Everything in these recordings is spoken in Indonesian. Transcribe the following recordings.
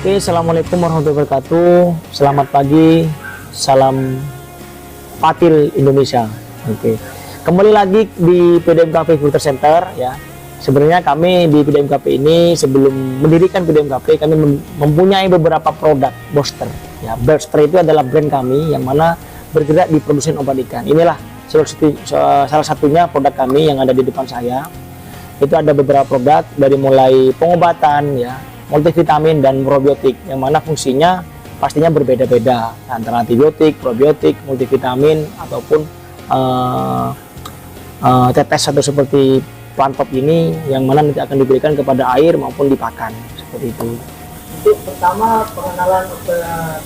Oke, assalamualaikum warahmatullahi wabarakatuh. Selamat pagi, salam Patil Indonesia. Oke, kembali lagi di PDMKP Filter Center ya. Sebenarnya kami di PDMKP ini sebelum mendirikan PDMKP kami mempunyai beberapa produk booster. Ya, booster itu adalah brand kami yang mana bergerak di produsen obat ikan. Inilah salah satunya produk kami yang ada di depan saya. Itu ada beberapa produk dari mulai pengobatan ya, multivitamin dan probiotik yang mana fungsinya pastinya berbeda-beda antara antibiotik, probiotik, multivitamin ataupun tetes atau seperti plant pop ini yang mana nanti akan diberikan kepada air maupun dipakan seperti itu. Untuk pertama pengenalan obat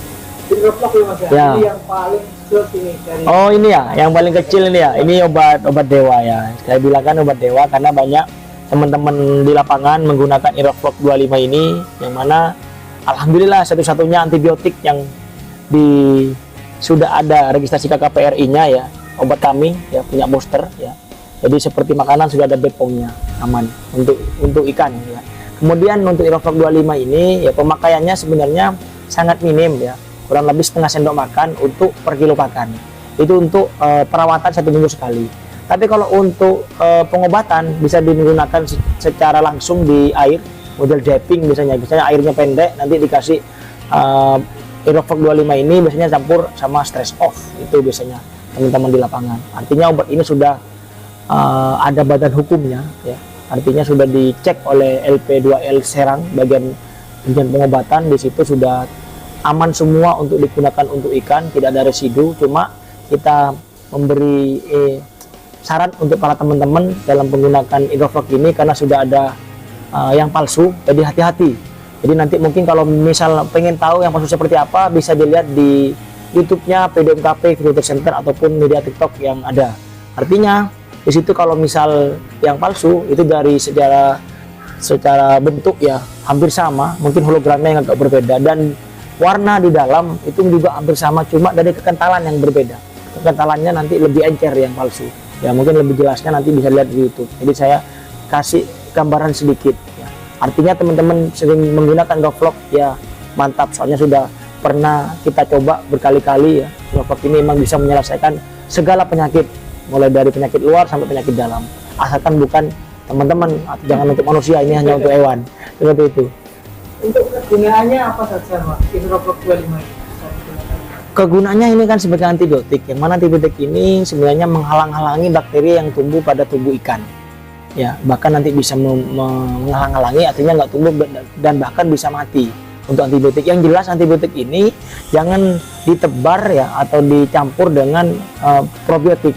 hidroflok ya Mas ya. Ya. Ini yang paling kecil ini dari. Oh ini ya, yang paling kecil ini ya. Ini obat dewa ya. Saya bilang kan obat dewa karena banyak teman-teman di lapangan menggunakan Hidroflok 25 ini yang mana alhamdulillah satu-satunya antibiotik yang sudah ada registrasi KKPRI-nya ya, obat kami ya punya booster ya. Jadi seperti makanan sudah ada BPOM-nya, aman untuk ikan ya. Kemudian untuk Hidroflok 25 ini ya pemakaiannya sebenarnya sangat minim ya, kurang lebih setengah sendok makan untuk per kilo pakan. Itu untuk perawatan 1 minggu sekali. Tapi kalau untuk pengobatan bisa digunakan secara langsung di air, model japping biasanya airnya pendek, nanti dikasih Hidroflok 25 ini biasanya campur sama stress off, itu biasanya teman-teman di lapangan. Artinya obat ini sudah ada badan hukumnya ya, artinya sudah dicek oleh LP2L Serang bagian pengobatan, di situ sudah aman semua untuk digunakan untuk ikan, tidak ada residu. Cuma kita memberi saran untuk para teman-teman dalam menggunakan Hidroflok ini karena sudah ada yang palsu, jadi hati-hati. Jadi nanti mungkin kalau misal pengen tahu yang palsu seperti apa bisa dilihat di YouTube-nya PDMKP Filter Center ataupun media TikTok yang ada. Artinya di situ kalau misal yang palsu itu dari secara bentuk ya hampir sama, mungkin hologramnya yang agak berbeda dan warna di dalam itu juga hampir sama, cuma dari kekentalan yang berbeda. Kekentalannya nanti lebih encer yang palsu. Ya mungkin lebih jelasnya nanti bisa lihat di YouTube. Jadi saya kasih gambaran sedikit ya. Artinya teman-teman sering menggunakan Hidroflok ya mantap, soalnya sudah pernah kita coba berkali-kali ya. Hidroflok ini memang bisa menyelesaikan segala penyakit, mulai dari penyakit luar sampai penyakit dalam, asalkan bukan teman-teman, jangan untuk manusia, ini hanya untuk hewan seperti itu. Untuk kegunaannya apa saja Mas Hidroflok 25 ini? Kegunaannya ini kan sebagai antibiotik, yang mana antibiotik ini sebenarnya menghalang-halangi bakteri yang tumbuh pada tubuh ikan ya, bahkan nanti bisa menghalang-halangi, artinya nggak tumbuh dan bahkan bisa mati. Untuk antibiotik yang jelas, antibiotik ini jangan ditebar ya atau dicampur dengan probiotik,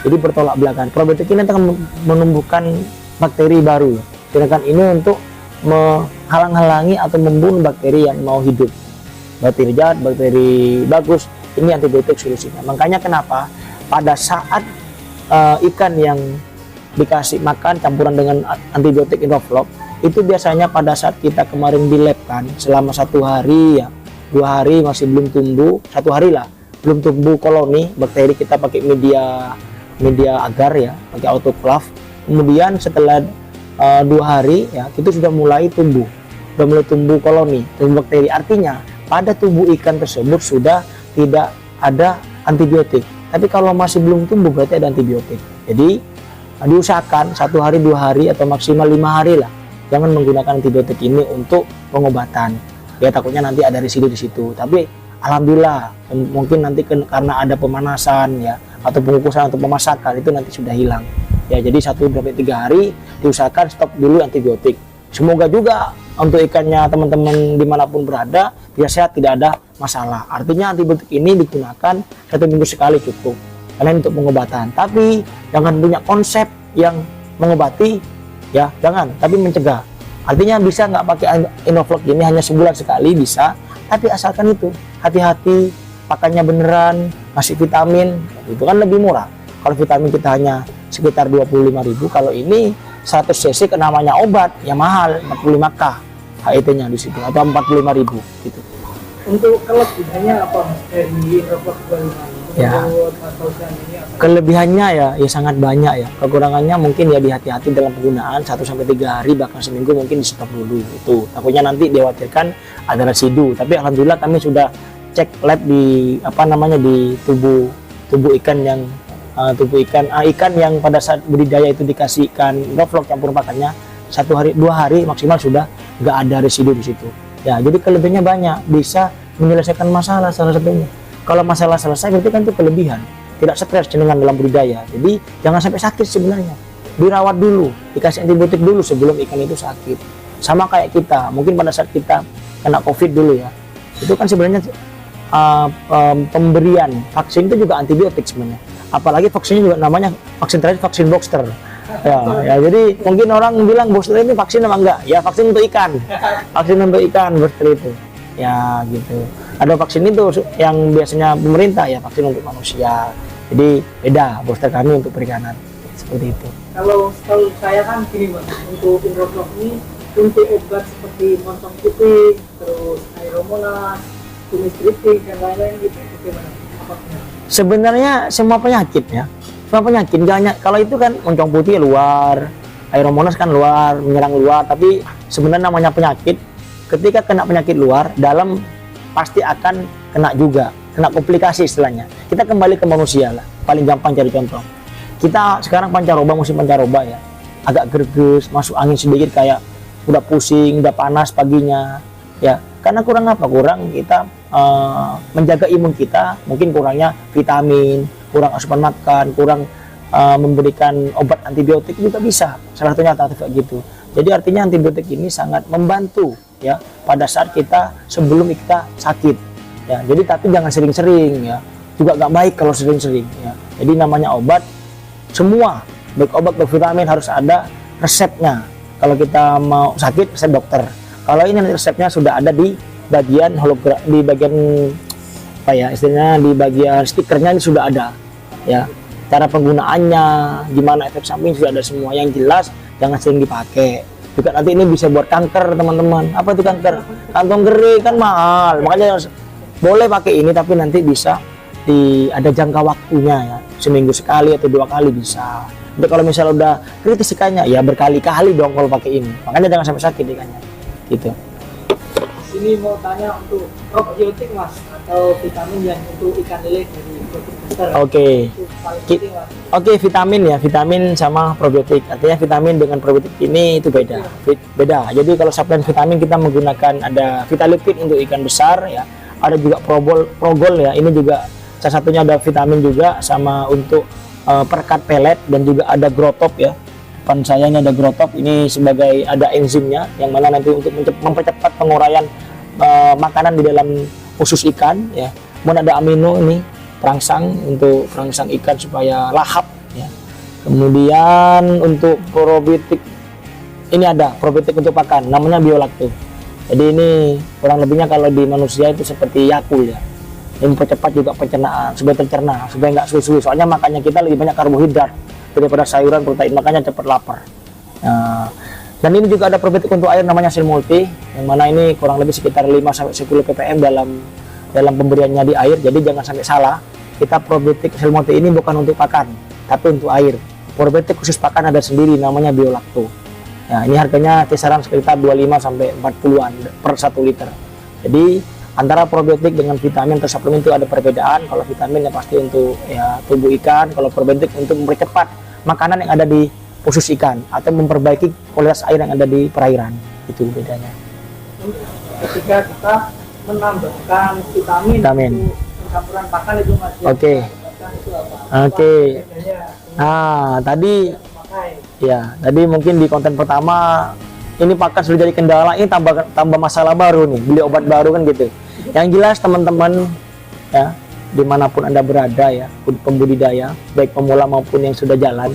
jadi bertolak belakang. Probiotik ini akan menumbuhkan bakteri baru, sedangkan ini untuk menghalang-halangi atau membunuh bakteri yang mau hidup, bakteri jahat, bakteri bagus. Ini antibiotik solusinya. Makanya kenapa pada saat ikan yang dikasih makan campuran dengan antibiotik Hidroflok itu biasanya pada saat kita kemarin di lab kan selama 1 hari ya, 2 hari masih belum tumbuh, 1 hari lah belum tumbuh koloni bakteri, kita pakai media agar ya, pakai autoclave. Kemudian setelah 2 hari ya itu sudah mulai tumbuh koloni, tumbuh bakteri. Artinya pada tubuh ikan tersebut sudah tidak ada antibiotik. Tapi kalau masih belum tumbuh berarti ada antibiotik. Jadi diusahakan 1 hari, 2 hari atau maksimal 5 hari lah jangan menggunakan antibiotik ini untuk pengobatan. Ya takutnya nanti ada residu di situ. Tapi alhamdulillah mungkin nanti karena ada pemanasan ya atau pengukusan atau pemasakan itu nanti sudah hilang. Ya jadi 1-3 hari diusahakan stop dulu antibiotik. Semoga juga untuk ikannya teman-teman dimanapun berada biar sehat, tidak ada masalah. Artinya antibiotik ini digunakan 1 minggu sekali cukup karena untuk pengobatan. Tapi jangan punya konsep yang mengobati ya, jangan, tapi mencegah. Artinya bisa nggak pakai Hidroflok ini hanya sebulan sekali bisa, tapi asalkan itu hati-hati, pakannya beneran, ngasih vitamin, itu kan lebih murah. Kalau vitamin kita hanya sekitar 25.000, kalau ini 100 cc namanya obat ya mahal, 45k HET-nya di situ atau 45.000 gitu. Untuk kelebihannya apa Mas dari Hidroflok 25 ini? Ya. Menurut Mas Fauzan ini apa? Kelebihannya ya sangat banyak ya. Kekurangannya mungkin ya dihati-hati dalam penggunaan 1 sampai 3 hari bahkan seminggu mungkin di stop dulu itu. Takutnya nanti dikhawatirkan ada residu. Tapi alhamdulillah kami sudah cek lab di di tubuh ikan yang ikan yang pada saat budidaya itu dikasihkan Roflok campur pakannya 1 hari 2 hari maksimal sudah nggak ada residu di situ. Ya jadi kelebihannya banyak, bisa menyelesaikan masalah salah satunya. Kalau masalah selesai berarti kan itu kelebihan. Tidak stres dengan dalam budidaya. Jadi jangan sampai sakit sebenarnya. Dirawat dulu, dikasih antibiotik dulu sebelum ikan itu sakit. Sama kayak kita, mungkin pada saat kita kena COVID dulu ya. Itu kan sebenarnya pemberian vaksin itu juga antibiotik sebenarnya. Apalagi vaksinnya juga namanya vaksin terakhir vaksin booster. Ya, jadi mungkin orang bilang booster ini vaksin apa enggak? Ya vaksin untuk ikan. Vaksin untuk ikan booster itu. Ya gitu. Ada vaksin itu yang biasanya pemerintah ya vaksin untuk manusia. Jadi beda booster kami untuk perikanan seperti itu. Kalau saya kan gini Mas, untuk Inroflok ini untuk obat seperti moncong putih, terus Aeromonas, kumis keriting dan lain-lain gitu, bagaimana? Apakah? Sebenarnya semua penyakit ya, semua penyakit nggak hanya kalau itu kan moncong putih luar, Aeromonas kan luar, menyerang luar, tapi sebenarnya namanya penyakit. Ketika kena penyakit luar, dalam pasti akan kena juga, kena komplikasi istilahnya. Kita kembali ke manusia lah, paling gampang cari contoh. Kita sekarang pancaroba, musim pancaroba ya, agak gerges, masuk angin sedikit kayak udah pusing, udah panas paginya, ya. Karena kurang apa? Kurang kita menjaga imun kita, mungkin kurangnya vitamin, kurang asupan makan, kurang memberikan obat antibiotik juga bisa. Salah satunya alternatif kayak gitu. Jadi artinya antibiotik ini sangat membantu ya pada saat kita sebelum kita sakit ya. Jadi tapi jangan sering-sering ya, juga nggak baik kalau sering-sering ya. Jadi namanya obat semua baik obat baik vitamin harus ada resepnya. Kalau kita mau sakit resep dokter. Kalau ini resepnya sudah ada di bagian hologram, di bagian apa ya istilahnya, di bagian stikernya ini sudah ada ya. Cara penggunaannya, gimana efek samping sudah ada semua. Yang jelas jangan sering dipakai. Juga nanti ini bisa buat kanker teman-teman. Apa itu kanker? Kantong kering kan mahal. Makanya boleh pakai ini tapi nanti bisa ada jangka waktunya ya. Seminggu sekali atau 2 kali bisa. Jadi kalau misalnya udah kritis ikannya ya berkali-kali dong kalau pakai ini. Makanya jangan sampai sakit ikannya. Gitu. Ini mau tanya untuk probiotik Mas atau vitamin yang untuk ikan lele dari Protein Booster. Oke. Itu paling penting, Mas. Oke, vitamin ya, vitamin sama probiotik. Artinya vitamin dengan probiotik ini itu beda. Beda. Jadi kalau suplemen vitamin kita menggunakan ada Vitalipid untuk ikan besar ya. Ada juga Progol ya. Ini juga salah satunya ada vitamin juga sama untuk perekat pelet dan juga ada Growtop ya. Depan saya ini ada Growtop, ini sebagai ada enzimnya yang mana nanti untuk mempercepat penguraian makanan di dalam usus ikan ya. Kemudian ada amino ini perangsang untuk perangsang ikan supaya lahap ya. Kemudian untuk probiotik ini ada probiotik untuk pakan namanya Biolacto. Jadi ini kurang lebihnya kalau di manusia itu seperti Yakult ya. Yang mempercepat juga pencernaan supaya tercerna, supaya nggak susu. Soalnya makannya kita lebih banyak karbohidrat daripada sayuran protein, makanya cepat lapar. Nah, dan ini juga ada probiotik untuk air namanya Sel Multi, yang mana ini kurang lebih sekitar 5-10 ppm dalam pemberiannya di air. Jadi jangan sampai salah, kita probiotik Sel Multi ini bukan untuk pakan, tapi untuk air. Probiotik khusus pakan ada sendiri namanya Biolacto. Nah, ini harganya kisaran sekitar 25-40-an per 1 liter. Jadi antara probiotik dengan vitamin atau suplemen itu ada perbedaan. Kalau vitamin ya pasti untuk ya tubuh ikan, kalau probiotik untuk mempercepat makanan yang ada di usus ikan atau memperbaiki kualitas air yang ada di perairan. Itu bedanya. Ketika kita menambahkan vitamin untuk campuran pakan itu Mas. Oke. Oke. Nah, tadi ya, tadi mungkin di konten pertama ini pakan sudah jadi kendala, ini tambah masalah baru nih, beli obat baru kan gitu. Yang jelas teman-teman ya, dimanapun Anda berada ya, pembudidaya, baik pemula maupun yang sudah jalan,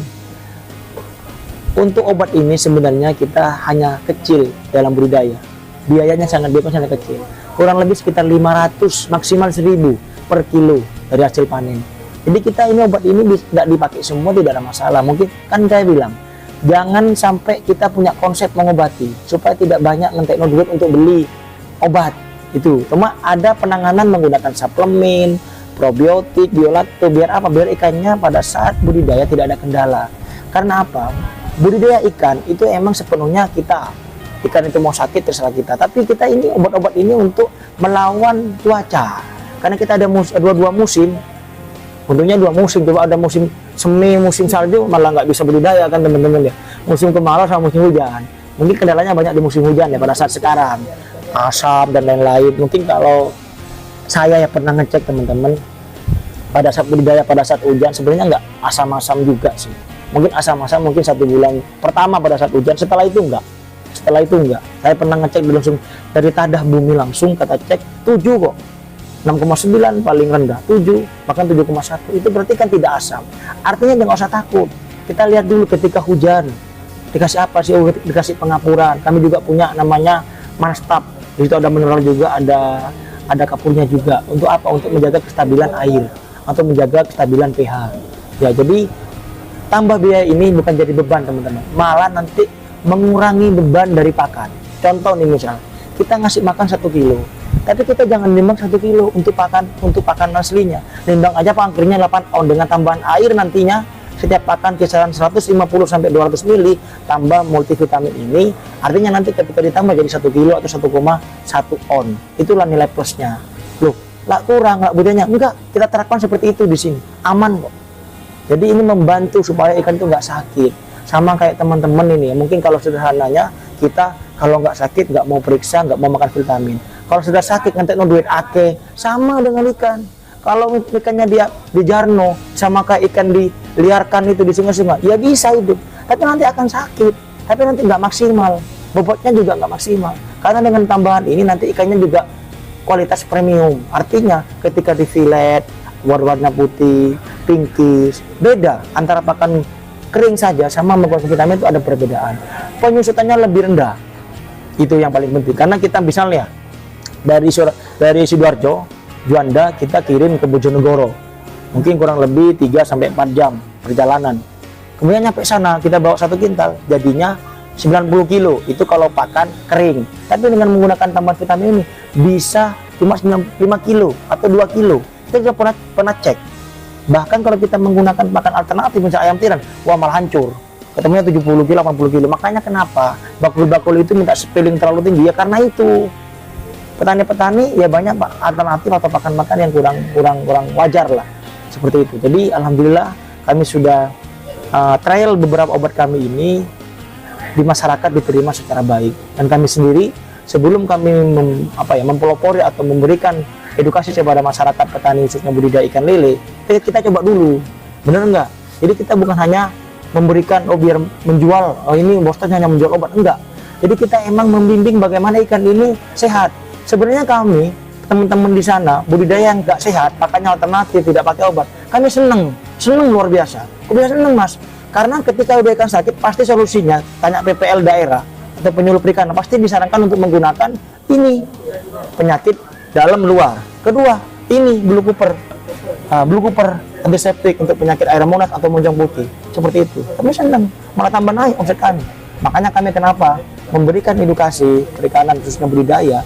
untuk obat ini sebenarnya kita hanya kecil dalam budidaya. Biayanya sangat kecil. Kurang lebih sekitar 500 maksimal 1000 per kilo dari hasil panen. Jadi kita ini obat ini tidak dipakai semua, tidak ada masalah. Mungkin kan saya bilang, jangan sampai kita punya konsep mengobati supaya tidak banyak ngetekno duit untuk beli obat itu. Cuma ada penanganan menggunakan suplemen, probiotik, biolakto, biar apa? Biar ikannya pada saat budidaya tidak ada kendala. Karena apa? Budidaya ikan itu emang sepenuhnya kita. Ikan itu mau sakit terserah kita. Tapi kita ini obat-obat ini untuk melawan cuaca. Karena kita ada dua musim. Untungnya 2 musim. Coba ada musim semi, musim salju, malah nggak bisa budidaya kan teman-teman ya. Musim kemarau sama musim hujan. Mungkin kendalanya banyak di musim hujan ya pada saat sekarang. Asap dan lain-lain. Mungkin kalau saya ya pernah ngecek teman-teman, pada saat budidaya pada saat hujan sebenarnya nggak asam-asam juga sih. Mungkin asam-asam mungkin 1 bulan pertama pada saat hujan, setelah itu enggak. Saya pernah ngecek langsung dari tadah bumi langsung kata cek 7 kok. 6,9 paling rendah, 7 bahkan 7,1. Itu berarti kan tidak asam. Artinya jangan usah takut. Kita lihat dulu ketika hujan dikasih apa sih? Dikasih pengapuran. Kami juga punya namanya Manstab. Di situ ada mineral juga, ada kapurnya juga. Untuk apa? Untuk menjaga kestabilan air atau menjaga kestabilan pH. Ya, jadi tambah biaya ini bukan jadi beban teman-teman, malah nanti mengurangi beban dari pakan. Contoh nih misal, kita ngasih makan 1 kilo, tapi kita jangan nimbang 1 kilo untuk pakan aslinya. Nimbang aja pangkirnya 8 on dengan tambahan air nantinya setiap pakan kisaran 150 sampai 200 ml tambah multivitamin ini, artinya nanti ketika ditambah jadi 1 kilo atau 1,1 on. Itulah nilai plusnya. Loh, lah kurang, nggak budayanya? Enggak, kita terapkan seperti itu di sini, aman kok. Jadi ini membantu supaya ikan itu nggak sakit. Sama kayak teman-teman ini, mungkin kalau sederhananya kita kalau nggak sakit nggak mau periksa, nggak mau makan vitamin. Kalau sudah sakit ngantek no duit ake, sama dengan ikan. Kalau ikannya dia di jarno, sama kayak ikan diliarkan itu di sungai-sungai, ya bisa hidup. Tapi nanti akan sakit, tapi nanti nggak maksimal. Bobotnya juga nggak maksimal. Karena dengan tambahan ini nanti ikannya juga kualitas premium. Artinya ketika di filet, warna putih, pinkish, beda antara pakan kering saja sama mengkonsumsi vitamin itu ada perbedaan. Penyusutannya lebih rendah. Itu yang paling penting. Karena kita misalnya dari Sidoarjo, Juanda kita kirim ke Bojonegoro. Mungkin kurang lebih 3 sampai 4 jam perjalanan. Kemudian nyampe sana kita bawa 1 kintal, jadinya 90 kilo. Itu kalau pakan kering. Tapi dengan menggunakan tambahan vitamin ini bisa cuma 5 kilo atau 2 kilo. Kita sudah pernah cek. Bahkan kalau kita menggunakan pakan alternatif misalnya ayam tiran, wah malah hancur. Ketemunya 70 kilo, 80 kilo. Makanya kenapa bakul-bakul itu minta spilling terlalu tinggi? Ya karena itu. Petani-petani ya banyak alternatif atau pakan-pakan yang kurang wajar lah. Seperti itu. Jadi alhamdulillah kami sudah trial beberapa obat kami ini di masyarakat diterima secara baik. Dan kami sendiri sebelum kami mempelopori atau memberikan edukasi kepada masyarakat petani khususnya budidaya ikan lele, kita coba dulu, bener enggak? Jadi kita bukan hanya memberikan biar menjual, ini bosnya hanya menjual obat, enggak. Jadi kita emang membimbing bagaimana ikan ini sehat. Sebenarnya kami teman-teman di sana budidaya yang enggak sehat, pakannya alternatif, tidak pakai obat, kami seneng luar biasa. Udah seneng mas, karena ketika udah ikan sakit pasti solusinya tanya PPL daerah atau penyuluh perikanan pasti disarankan untuk menggunakan ini penyakit dalam luar. Kedua, ini blue cooper antiseptik untuk penyakit air monas atau monjong putih. Seperti itu. Kami senang, malah tambah naik omset kami. Makanya kami kenapa memberikan edukasi perikanan khususnya budidaya.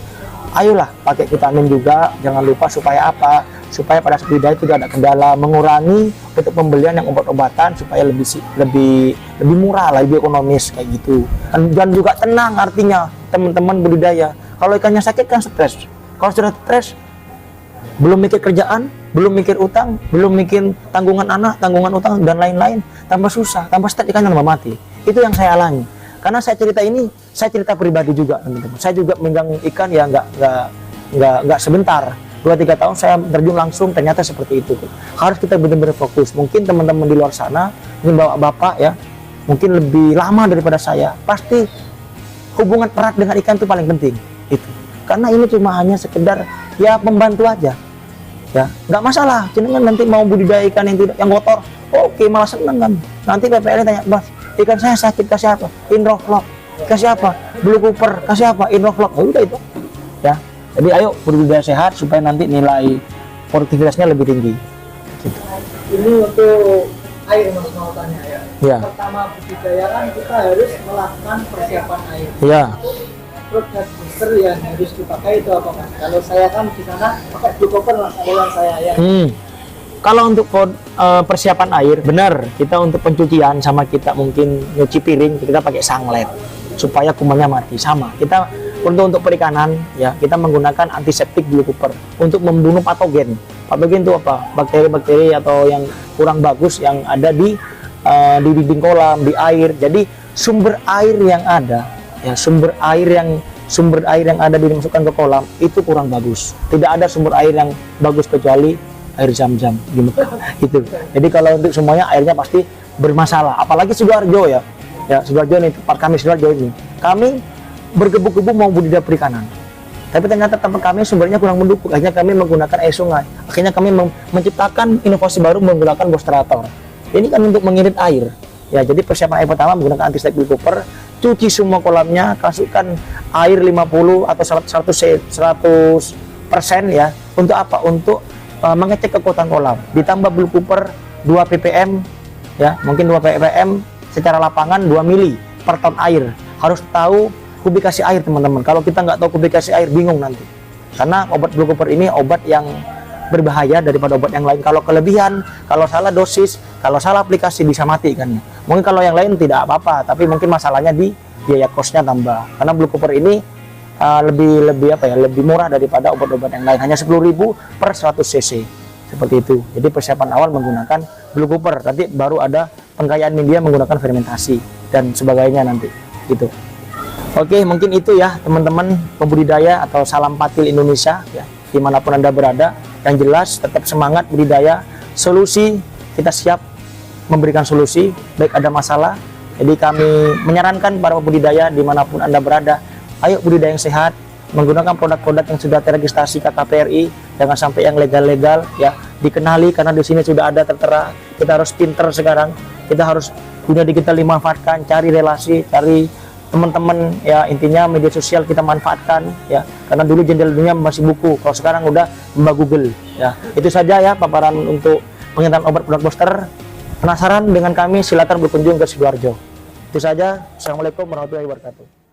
Ayolah pakai vitamin juga, jangan lupa supaya apa? Supaya pada saat budidaya tidak ada kendala, mengurangi untuk pembelian yang obat-obatan supaya lebih murah, lebih ekonomis kayak gitu. Dan juga tenang artinya teman-teman budidaya. Kalau ikannya sakit kan stres. Kalau sudah stres, belum mikir kerjaan, belum mikir utang, belum mikir tanggungan anak, tanggungan utang dan lain-lain, tambah susah, tambah stres ikan tambah mati. Itu yang saya alami. Karena saya cerita pribadi juga, teman-teman. Saya juga megang ikan ya nggak sebentar. 2-3 tahun saya terjun langsung, ternyata seperti itu. Harus kita benar-benar fokus. Mungkin teman-teman di luar sana, ini bapak ya, mungkin lebih lama daripada saya. Pasti hubungan erat dengan ikan itu paling penting. Itu. Karena ini cuma hanya sekedar ya pembantu aja. Ya, nggak masalah. Jenengan nanti mau budidaya ikan yang kotor, oke, malah seneng kan. Nanti PPL tanya, "Bos, ikan saya sakit kasih apa? Inroflok." Kasih apa? Blue cooper. Kasih apa? Inroflok. Ya udah itu. Ya. Jadi ayo budidaya sehat supaya nanti nilai produktivitasnya lebih tinggi. Gitu. Ini untuk air mas mau tanya ya. Ya. Pertama budidaya kan kita harus melakukan persiapan air. Ya. produk booster yang harus dipakai itu apa Mas? Kalau saya kan di sana pakai Blue Copper Mas, aliran saya ya. Kalau untuk persiapan air, benar, kita untuk pencucian sama kita mungkin nyuci piring, kita pakai sanglet supaya kumannya mati. Sama, kita untuk perikanan ya, kita menggunakan antiseptik Blue Copper untuk membunuh patogen. Patogen itu apa? Bakteri-bakteri atau yang kurang bagus yang ada di dinding kolam, di air. Jadi sumber air yang ada, ya sumber air yang ada dimasukkan ke kolam itu kurang bagus. Tidak ada sumber air yang bagus kecuali air Zam-Zam gitu. Jadi kalau untuk semuanya airnya pasti bermasalah. Apalagi Sidoarjo ya. Ya Sidoarjo nih, tempat kami Sidoarjo ini. Kami bergebu-gebu mau budidaya perikanan. Tapi ternyata tempat kami sumbernya kurang mendukung. Akhirnya kami menggunakan air sungai. Akhirnya kami menciptakan inovasi baru menggunakan bostrator. Ini kan untuk mengirit air. Ya, jadi persiapan air pertama menggunakan antiseptik Blue Copper, cuci semua kolamnya, kasihkan air 50 atau 100% ya. Untuk apa? Untuk mengecek kekuatan kolam. Ditambah Blue Copper 2 ppm ya, mungkin 2 ppm secara lapangan 2 mili per ton air. Harus tahu kubikasi air teman-teman. Kalau kita nggak tahu kubikasi air bingung nanti. Karena obat Blue Copper ini obat yang berbahaya daripada obat yang lain. Kalau kelebihan, kalau salah dosis, kalau salah aplikasi bisa mati kan. Mungkin kalau yang lain tidak apa-apa, tapi mungkin masalahnya di biaya kosnya tambah. Karena Blue Copper ini lebih murah daripada obat-obat yang lain, hanya 10.000 per 100 cc seperti itu. Jadi persiapan awal menggunakan Blue Copper, nanti baru ada pengkayaan media menggunakan fermentasi dan sebagainya nanti gitu. Oke, mungkin itu ya teman-teman pembudidaya atau salam patil Indonesia ya, dimanapun Anda berada. Yang jelas tetap semangat budidaya, solusi kita siap memberikan solusi baik ada masalah. Jadi kami menyarankan para pembudidaya dimanapun Anda berada, ayo budidaya yang sehat, menggunakan produk-produk yang sudah teregistrasi KKPRI, jangan sampai yang legal-legal ya, dikenali karena di sini sudah ada tertera. Kita harus pinter sekarang, kita harus dunia digital dimanfaatkan, cari relasi, cari teman-teman ya, intinya media sosial kita manfaatkan ya, karena dulu jendela dunia masih buku, kalau sekarang udah mbak Google ya. Itu saja ya paparan untuk pengintaan obat produk booster. Penasaran dengan kami, silakan berkunjung ke Sidoarjo. Itu saja. Assalamualaikum warahmatullahi wabarakatuh.